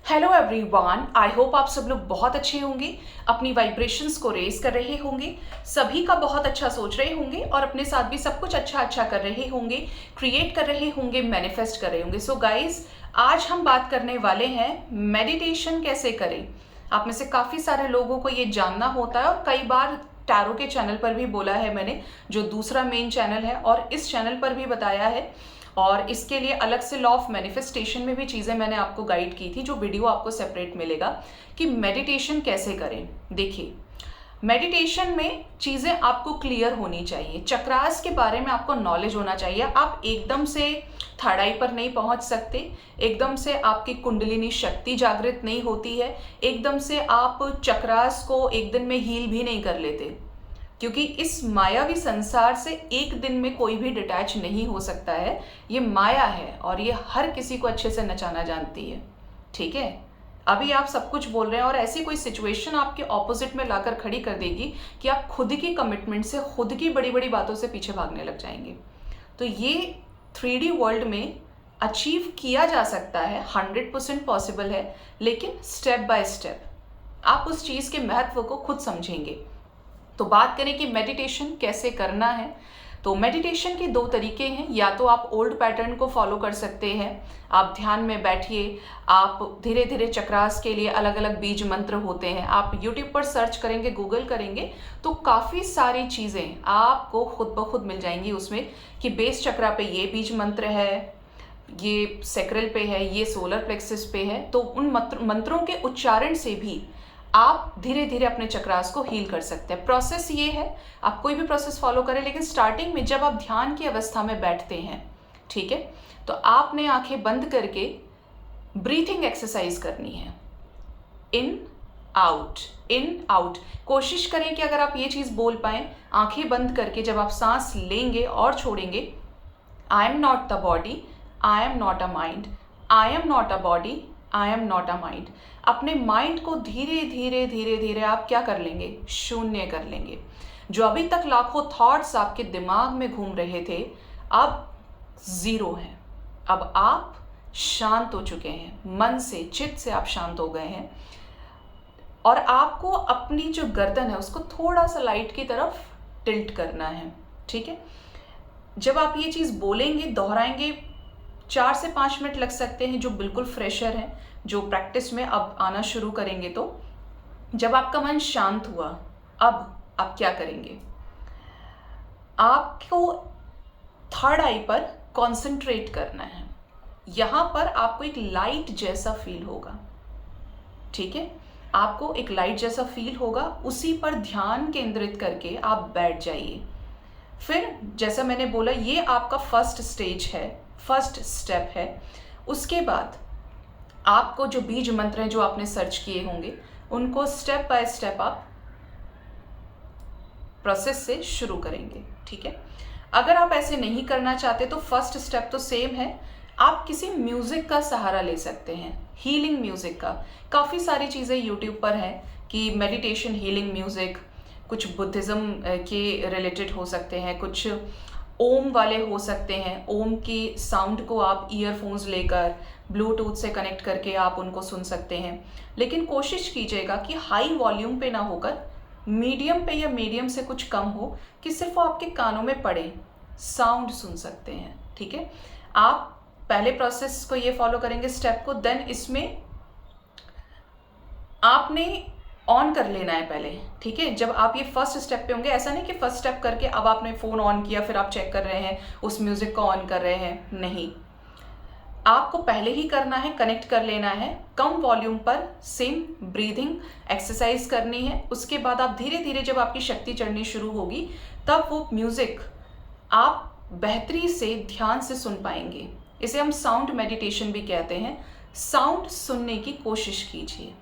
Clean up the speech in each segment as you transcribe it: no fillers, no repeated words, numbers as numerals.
Hello everyone, I hope आप सब लोग बहुत अच्छे होंगे, अपनी वाइब्रेशंस को रेज कर रहे होंगे, सभी का बहुत अच्छा सोच रहे होंगे और अपने साथ भी सब कुछ अच्छा अच्छा कर रहे होंगे, क्रिएट कर रहे होंगे, मैनिफेस्ट कर रहे होंगे। सो गाइस, आज हम बात करने वाले हैं मेडिटेशन कैसे करें। आप में से काफ़ी सारे लोगों को ये जानना होता है और कई बार टैरो के चैनल पर भी बोला है मैंने, जो दूसरा मेन चैनल है, और इस चैनल पर भी बताया है। और इसके लिए अलग से लॉ ऑफ मैनिफेस्टेशन में भी चीज़ें मैंने आपको गाइड की थी, जो वीडियो आपको सेपरेट मिलेगा कि मेडिटेशन कैसे करें। देखिए, मेडिटेशन में चीज़ें आपको क्लियर होनी चाहिए, चक्रास के बारे में आपको नॉलेज होना चाहिए। आप एकदम से थर्ड आई पर नहीं पहुंच सकते, एकदम से आपकी कुंडलिनी शक्ति जागृत नहीं होती है, एकदम से आप चक्रास को एक दिन में हील भी नहीं कर लेते, क्योंकि इस मायावी संसार से एक दिन में कोई भी डिटैच नहीं हो सकता है। ये माया है और ये हर किसी को अच्छे से नचाना जानती है। ठीक है, अभी आप सब कुछ बोल रहे हैं और ऐसी कोई सिचुएशन आपके ऑपोजिट में लाकर खड़ी कर देगी कि आप खुद की कमिटमेंट से, खुद की बड़ी बड़ी बातों से पीछे भागने लग जाएंगे। तो ये 3D वर्ल्ड में अचीव किया जा सकता है, 100% पॉसिबल है, लेकिन स्टेप बाय स्टेप आप उस चीज़ के महत्व को खुद समझेंगे। तो बात करें कि मेडिटेशन कैसे करना है, तो मेडिटेशन के दो तरीके हैं। या तो आप ओल्ड पैटर्न को फॉलो कर सकते हैं, आप ध्यान में बैठिए, आप धीरे धीरे चक्रास के लिए अलग अलग बीज मंत्र होते हैं, आप यूट्यूब पर सर्च करेंगे, गूगल करेंगे तो काफ़ी सारी चीज़ें आपको खुद ब खुद मिल जाएंगी उसमें, कि बेस चक्रा पे ये बीज मंत्र है, ये सेक्रल पे है, ये सोलर प्लेक्सिस पे है। तो उन मंत्रों के उच्चारण से भी आप धीरे धीरे अपने चक्रास को हील कर सकते हैं। प्रोसेस ये है, आप कोई भी प्रोसेस फॉलो करें, लेकिन स्टार्टिंग में जब आप ध्यान की अवस्था में बैठते हैं, ठीक है, तो आपने आंखें बंद करके ब्रीथिंग एक्सरसाइज करनी है। In out, in out. कोशिश करें कि अगर आप ये चीज़ बोल पाएं, आंखें बंद करके जब आप सांस लेंगे और छोड़ेंगे, I am not the body, I am not a mind, I am not a body, I am not a mind. अपने माइंड को धीरे धीरे धीरे धीरे आप क्या कर लेंगे, शून्य कर लेंगे। जो अभी तक लाखों थॉट्स आपके दिमाग में घूम रहे थे, अब जीरो है। अब आप शांत हो चुके हैं, मन से, चित्त से आप शांत हो गए हैं। और आपको अपनी जो गर्दन है उसको थोड़ा सा लाइट की तरफ टिल्ट करना है। ठीक है, जब आप ये चीज़ बोलेंगे, दोहराएंगे, 4 से 5 मिनट लग सकते हैं जो बिल्कुल फ्रेशर हैं, जो प्रैक्टिस में अब आना शुरू करेंगे। तो जब आपका मन शांत हुआ, अब आप क्या करेंगे, आपको थर्ड आई पर कंसंट्रेट करना है। यहाँ पर आपको एक लाइट जैसा फील होगा। ठीक है, आपको एक लाइट जैसा फील होगा, उसी पर ध्यान केंद्रित करके आप बैठ जाइए। फिर जैसा मैंने बोला, ये आपका फर्स्ट स्टेज है, फर्स्ट स्टेप है। उसके बाद आपको जो बीज मंत्र हैं जो आपने सर्च किए होंगे, उनको स्टेप बाय स्टेप आप प्रोसेस से शुरू करेंगे। ठीक है, अगर आप ऐसे नहीं करना चाहते तो फर्स्ट स्टेप तो सेम है, आप किसी म्यूजिक का सहारा ले सकते हैं, हीलिंग म्यूजिक का। काफ़ी सारी चीज़ें यूट्यूब पर है कि मेडिटेशन हीलिंग म्यूजिक, कुछ बुद्धिज़्म के रिलेटेड हो सकते हैं, कुछ ओम वाले हो सकते हैं। ओम की साउंड को आप ईयरफोन्स लेकर ब्लूटूथ से कनेक्ट करके आप उनको सुन सकते हैं, लेकिन कोशिश कीजिएगा कि हाई वॉल्यूम पे ना होकर मीडियम पे या मीडियम से कुछ कम हो, कि सिर्फ वो आपके कानों में पड़े, साउंड सुन सकते हैं। ठीक है, आप पहले प्रोसेस को ये फॉलो करेंगे, स्टेप को, देन इसमें आपने ऑन कर लेना है पहले। ठीक है, जब आप ये फर्स्ट स्टेप पे होंगे, ऐसा नहीं कि फर्स्ट स्टेप करके अब आपने फ़ोन ऑन किया फिर आप चेक कर रहे हैं, उस म्यूज़िक को ऑन कर रहे हैं, नहीं, आपको पहले ही करना है, कनेक्ट कर लेना है, कम वॉल्यूम पर सेम ब्रीदिंग एक्सरसाइज करनी है। उसके बाद आप धीरे धीरे, जब आपकी शक्ति चढ़नी शुरू होगी, तब वो म्यूज़िक आप बेहतरी से, ध्यान से सुन पाएंगे। इसे हम साउंड मेडिटेशन भी कहते हैं। साउंड सुनने की कोशिश कीजिए।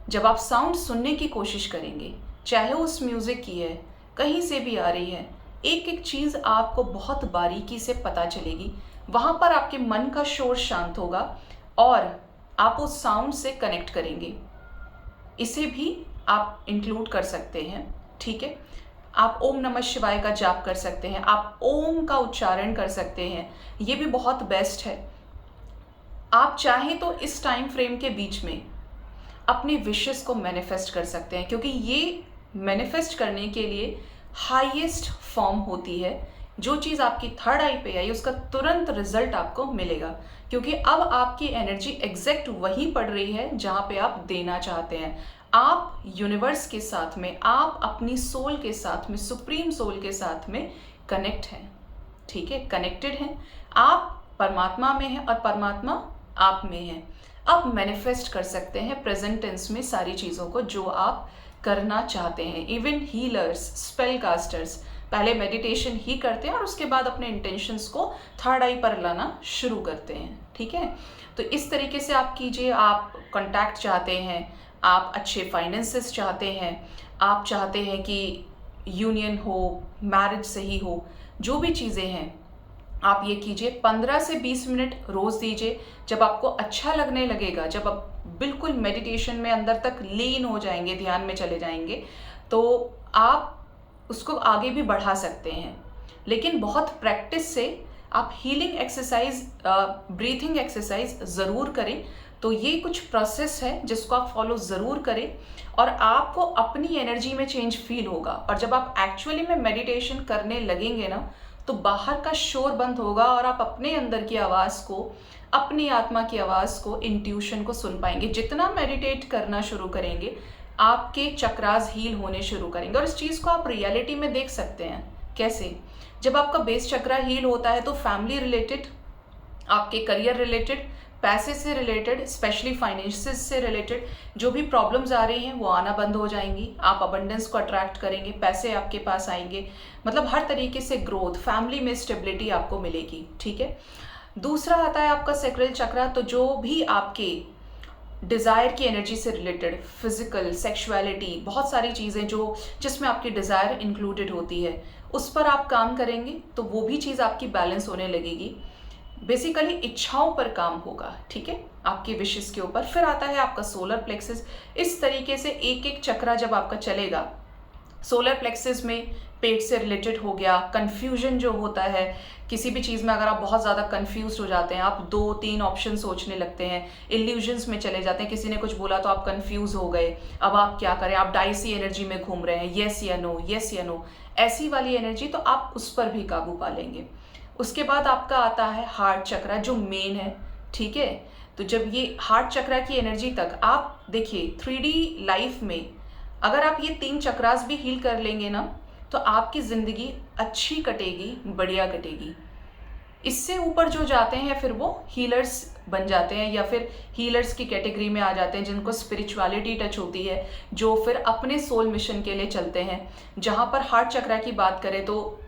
जब आप साउंड सुनने की कोशिश करेंगे, चाहे उस म्यूज़िक की है, कहीं से भी आ रही है, एक एक चीज़ आपको बहुत बारीकी से पता चलेगी। वहाँ पर आपके मन का शोर शांत होगा और आप उस साउंड से कनेक्ट करेंगे। इसे भी आप इंक्लूड कर सकते हैं। ठीक है, आप ओम नमः शिवाय का जाप कर सकते हैं, आप ओम का उच्चारण कर सकते हैं, ये भी बहुत बेस्ट है। आप चाहें तो इस टाइम फ्रेम के बीच में अपनी विशेस को मैनिफेस्ट कर सकते हैं, क्योंकि ये मैनिफेस्ट करने के लिए हाईएस्ट फॉर्म होती है। जो चीज़ आपकी थर्ड आई पे आई उसका तुरंत रिजल्ट आपको मिलेगा, क्योंकि अब आपकी एनर्जी एग्जैक्ट वही पड़ रही है जहाँ पे आप देना चाहते हैं। आप यूनिवर्स के साथ में, आप अपनी सोल के साथ में, सुप्रीम सोल के साथ में कनेक्ट हैं, ठीक है, कनेक्टेड हैं। आप परमात्मा में हैं और परमात्मा आप में है। अब मैनिफेस्ट कर सकते हैं प्रेजेंट टेंस में सारी चीज़ों को जो आप करना चाहते हैं। इवन हीलर्स, स्पेल कास्टर्स पहले मेडिटेशन ही करते हैं और उसके बाद अपने इंटेंशंस को थर्ड आई पर लाना शुरू करते हैं, ठीक है। तो इस तरीके से आप कीजिए। आप कॉन्टैक्ट चाहते हैं, आप अच्छे फाइनेंसेस चाहते हैं, आप चाहते हैं कि यूनियन हो, मैरिज सही हो, जो भी चीज़ें हैं आप ये कीजिए। 15 से 20 मिनट रोज़ दीजिए। जब आपको अच्छा लगने लगेगा, जब आप बिल्कुल मेडिटेशन में अंदर तक लीन हो जाएंगे, ध्यान में चले जाएंगे, तो आप उसको आगे भी बढ़ा सकते हैं। लेकिन बहुत प्रैक्टिस से आप हीलिंग एक्सरसाइज, ब्रीथिंग एक्सरसाइज ज़रूर करें। तो ये कुछ प्रोसेस है जिसको आप फॉलो ज़रूर करें और आपको अपनी एनर्जी में चेंज फील होगा। और जब आप एक्चुअली में मेडिटेशन करने लगेंगे ना, तो बाहर का शोर बंद होगा और आप अपने अंदर की आवाज़ को, अपनी आत्मा की आवाज़ को, इंट्यूशन को सुन पाएंगे। जितना मेडिटेट करना शुरू करेंगे, आपके चक्रास हील होने शुरू करेंगे। और इस चीज़ को आप रियलिटी में देख सकते हैं। कैसे? जब आपका बेस चक्रा हील होता है तो फैमिली रिलेटेड, आपके करियर रिलेटेड, पैसे से रिलेटेड, स्पेशली फाइनेंसेस से रिलेटेड जो भी प्रॉब्लम्स आ रही हैं वो आना बंद हो जाएंगी। आप अबंडेंस को अट्रैक्ट करेंगे, पैसे आपके पास आएंगे, मतलब हर तरीके से ग्रोथ, फैमिली में स्टेबिलिटी आपको मिलेगी, ठीक है। दूसरा आता है आपका सैक्रल चक्रा। तो जो भी आपके डिज़ायर की एनर्जी से रिलेटेड, फिजिकल, सेक्सुअलिटी, बहुत सारी चीज़ें जो जिसमें आपकी डिज़ायर इंक्लूडेड होती है, उस पर आप काम करेंगे तो वो भी चीज़ आपकी बैलेंस होने लगेगी। बेसिकली इच्छाओं पर काम होगा, ठीक है, आपकी विशेस के ऊपर। फिर आता है आपका सोलर प्लेक्सस। इस तरीके से एक एक चक्रा जब आपका चलेगा, सोलर प्लेक्सस में पेट से रिलेटेड हो गया। कंफ्यूजन जो होता है किसी भी चीज़ में, अगर आप बहुत ज़्यादा कंफ्यूज हो जाते हैं, आप 2-3 ऑप्शन सोचने लगते हैं, इल्यूजन्स में चले जाते हैं, किसी ने कुछ बोला तो आप कंफ्यूज हो गए, अब आप क्या करें, आप डाइसी एनर्जी में घूम रहे हैं, येस या नो, येस या नो, ऐसी वाली एनर्जी, तो आप उस पर भी काबू पा लेंगे। उसके बाद आपका आता है हार्ट चक्रा, जो मेन है, ठीक है। तो जब ये हार्ट चक्रा की एनर्जी तक आप देखिए, 3D लाइफ में अगर आप ये 3 चक्रास भी हील कर लेंगे ना, तो आपकी ज़िंदगी अच्छी कटेगी, बढ़िया कटेगी। इससे ऊपर जो जाते हैं फिर वो हीलर्स बन जाते हैं, या फिर हीलर्स की कैटेगरी में आ जाते हैं जिनको स्पिरिचुअलिटी टच होती है, जो फिर अपने सोल मिशन के लिए चलते हैं। जहाँ पर हार्ट चक्रा की बात करें तो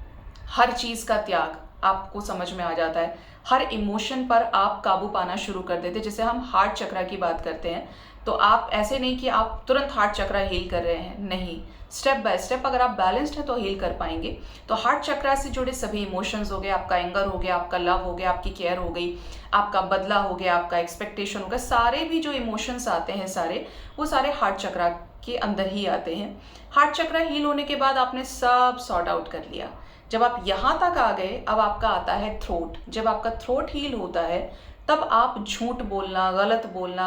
हर चीज़ का त्याग आपको समझ में आ जाता है, हर इमोशन पर आप काबू पाना शुरू कर देते हैं। जैसे हम हार्ट चक्रा की बात करते हैं तो आप ऐसे नहीं कि आप तुरंत हार्ट चक्रा हील कर रहे हैं, नहीं, स्टेप बाय स्टेप अगर आप बैलेंस्ड हैं तो हील कर पाएंगे। तो हार्ट चक्रा से जुड़े सभी इमोशंस हो गए, आपका एंगर हो गया, आपका लव हो गया, आपकी केयर हो गई, आपका बदला हो गया, आपका एक्सपेक्टेशन हो गया, सारे भी जो इमोशंस आते हैं सारे, वो सारे हार्ट चक्रा के अंदर ही आते हैं। हार्ट चक्रा हील होने के बाद आपने सब सॉर्ट आउट कर लिया। जब आप यहाँ तक आ गए, अब आपका आता है थ्रोट। जब आपका थ्रोट हील होता है तब आप झूठ बोलना,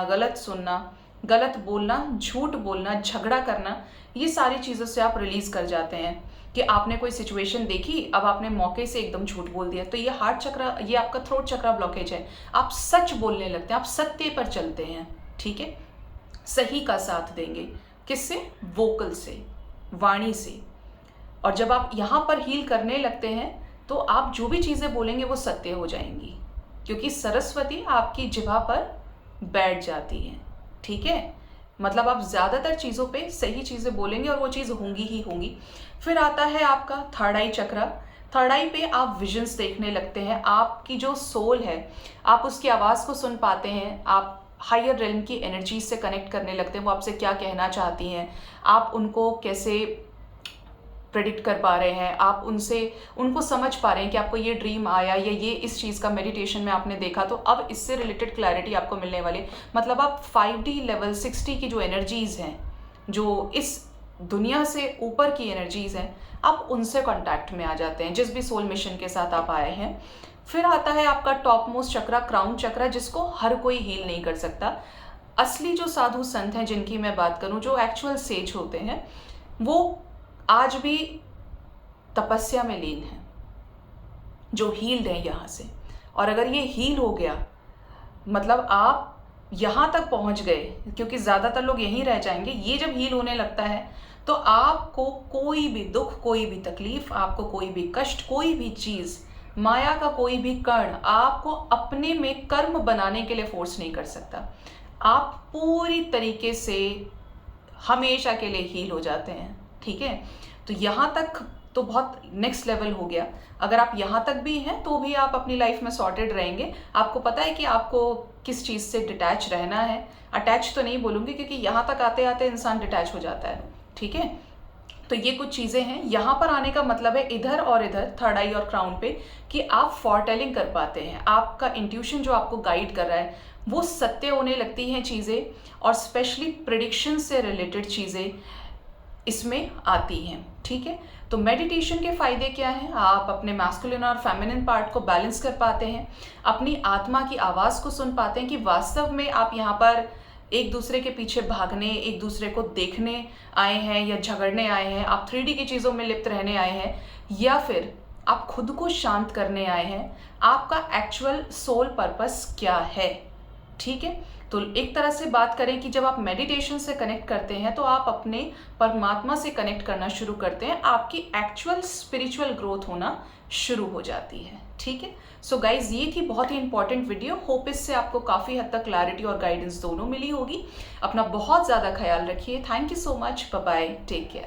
गलत सुनना, गलत बोलना, झूठ बोलना, झगड़ा करना, ये सारी चीज़ों से आप रिलीज कर जाते हैं। कि आपने कोई सिचुएशन देखी, अब आपने मौके से एकदम झूठ बोल दिया, तो ये हार्ट चक्रा, ये आपका थ्रोट चक्रा ब्लॉकेज है। आप सच बोलने लगते हैं, आप सत्य पर चलते हैं, ठीक है, सही का साथ देंगे। किससे? वोकल से, वाणी से। और जब आप यहाँ पर हील करने लगते हैं तो आप जो भी चीज़ें बोलेंगे वो सत्य हो जाएंगी, क्योंकि सरस्वती आपकी जिह्वा पर बैठ जाती है, ठीक है। मतलब आप ज़्यादातर चीज़ों पे सही चीज़ें बोलेंगे और वो चीज़ होंगी ही होंगी। फिर आता है आपका थर्ड आई चक्रा। थर्ड आई पे आप विजन्स देखने लगते हैं। आपकी जो सोल है, आप उसकी आवाज़ को सुन पाते हैं, आप हायर रेल्म की एनर्जी से कनेक्ट करने लगते हैं। वो आपसे क्या कहना चाहती हैं, आप उनको कैसे प्रेडिक्ट कर पा रहे हैं, आप उनको समझ पा रहे हैं कि आपको ये ड्रीम आया या ये इस चीज़ का मेडिटेशन में आपने देखा, तो अब इससे रिलेटेड क्लैरिटी आपको मिलने वाली। मतलब आप 5D लेवल 60 की जो एनर्जीज़ हैं, जो इस दुनिया से ऊपर की एनर्जीज़ हैं, आप उनसे कांटेक्ट में आ जाते हैं, जिस भी सोल मिशन के साथ आप आए हैं। फिर आता है आपका टॉप मोस्ट चक्रा, क्राउन चक्रा, जिसको हर कोई हील नहीं कर सकता। असली जो साधु संत हैं जिनकी मैं बात करूं, जो एक्चुअल सेज होते हैं, वो आज भी तपस्या में लीन हैं, जो हील्ड हैं यहाँ से। और अगर ये हील हो गया, मतलब आप यहाँ तक पहुँच गए, क्योंकि ज़्यादातर लोग यहीं रह जाएंगे। ये जब हील होने लगता है तो आपको कोई भी दुख, कोई भी तकलीफ, आपको कोई भी कष्ट, कोई भी चीज़, माया का कोई भी कण आपको अपने में कर्म बनाने के लिए फोर्स नहीं कर सकता। आप पूरी तरीके से हमेशा के लिए हील हो जाते हैं। ठीक है, तो यहाँ तक तो बहुत नेक्स्ट लेवल हो गया। अगर आप यहाँ तक भी हैं तो भी आप अपनी लाइफ में सॉर्टेड रहेंगे। आपको पता है कि आपको किस चीज़ से डिटैच रहना है। अटैच तो नहीं बोलूँगी, क्योंकि यहाँ तक आते आते इंसान डिटैच हो जाता है। ठीक है, तो ये कुछ चीज़ें हैं। यहाँ पर आने का मतलब है इधर और इधर, थर्ड आई और क्राउन पे, कि आप फॉरटेलिंग कर पाते हैं। आपका इंट्यूशन जो आपको गाइड कर रहा है वो सत्य होने लगती हैं चीज़ें, और स्पेशली प्रिडिक्शन से रिलेटेड चीज़ें इसमें आती हैं। ठीक है, तो मेडिटेशन के फ़ायदे क्या हैं? आप अपने मैस्कुलिन और फेमिनिन पार्ट को बैलेंस कर पाते हैं, अपनी आत्मा की आवाज़ को सुन पाते हैं कि वास्तव में आप यहाँ पर एक दूसरे के पीछे भागने, एक दूसरे को देखने आए हैं या झगड़ने आए हैं, आप 3D की चीज़ों में लिप्त रहने आए हैं, या फिर आप खुद को शांत करने आए हैं। आपका एक्चुअल सोल पर्पस क्या है? ठीक है, तो एक तरह से बात करें कि जब आप मेडिटेशन से कनेक्ट करते हैं तो आप अपने परमात्मा से कनेक्ट करना शुरू करते हैं, आपकी एक्चुअल स्पिरिचुअल ग्रोथ होना शुरू हो जाती है। ठीक है, सो गाइज, ये थी बहुत ही इंपॉर्टेंट वीडियो। होप इससे आपको काफ़ी हद तक क्लैरिटी और गाइडेंस दोनों मिली होगी। अपना बहुत ज़्यादा ख्याल रखिए। Thank you so much. Bye bye, take care.